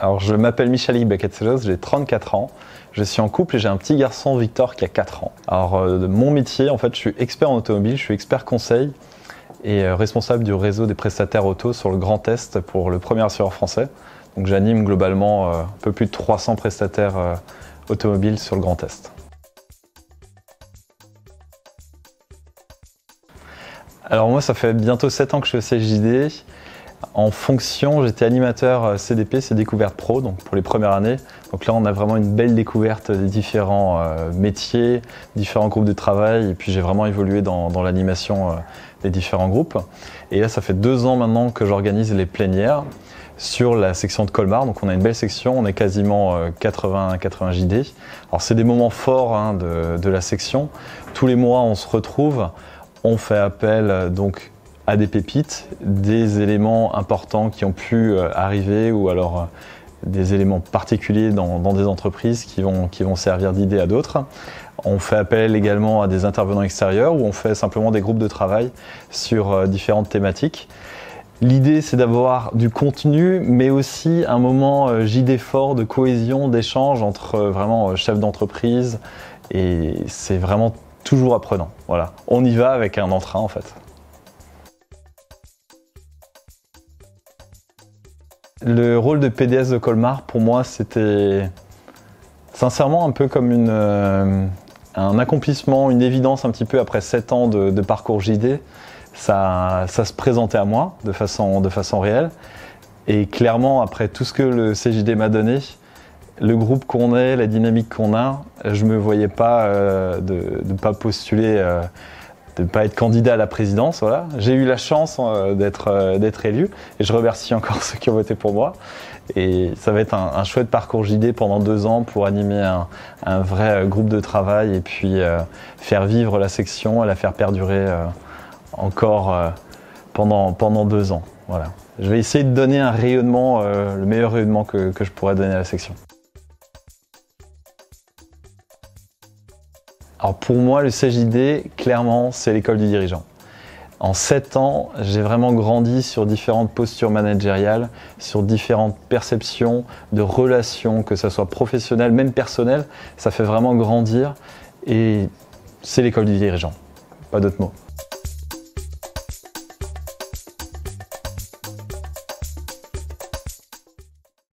Alors, je m'appelle Michalik Bakatselos, j'ai 34 ans. Je suis en couple et j'ai un petit garçon, Victor, qui a 4 ans. Alors, mon métier, en fait, je suis expert en automobile, je suis expert conseil et responsable du réseau des prestataires auto sur le Grand Est pour le premier assureur français. Donc, j'anime globalement un peu plus de 300 prestataires automobiles sur le Grand Est. Alors moi, ça fait bientôt 7 ans que je suis au CJD. En fonction, j'étais animateur CDP, c'est Découverte Pro, donc pour les premières années. Donc là, on a vraiment une belle découverte des différents métiers, différents groupes de travail. Et puis j'ai vraiment évolué dans l'animation des différents groupes. Et là, ça fait 2 ans maintenant que j'organise les plénières sur la section de Colmar. Donc on a une belle section, on est quasiment 80 JD. Alors c'est des moments forts de la section. Tous les mois, on se retrouve. On fait appel donc à des pépites, des éléments importants qui ont pu arriver ou alors des éléments particuliers dans des entreprises qui vont servir d'idée à d'autres. On fait appel également à des intervenants extérieurs ou on fait simplement des groupes de travail sur différentes thématiques. L'idée, c'est d'avoir du contenu, mais aussi un moment JD fort de cohésion, d'échange entre vraiment chefs d'entreprise et c'est vraiment toujours apprenant. Voilà. On y va avec un entrain en fait. Le rôle de PDS de Colmar, pour moi, c'était sincèrement un peu comme un accomplissement, une évidence un petit peu après 7 ans de parcours JD. Ça se présentait à moi de façon réelle. Et clairement, après tout ce que le CJD m'a donné, le groupe qu'on est, la dynamique qu'on a, je ne me voyais pas de ne pas postuler, de ne pas être candidat à la présidence. Voilà. J'ai eu la chance d'être élu et je remercie encore ceux qui ont voté pour moi. Et ça va être un chouette parcours JD pendant 2 ans pour animer un vrai groupe de travail et puis faire vivre la section et la faire perdurer encore pendant 2 ans. Voilà. Je vais essayer de donner un rayonnement, le meilleur rayonnement que je pourrais donner à la section. Alors pour moi, le CJD, clairement, c'est l'école du dirigeant. En 7 ans, j'ai vraiment grandi sur différentes postures managériales, sur différentes perceptions de relations, que ce soit professionnelles, même personnelles. Ça fait vraiment grandir et c'est l'école du dirigeant, pas d'autre mot.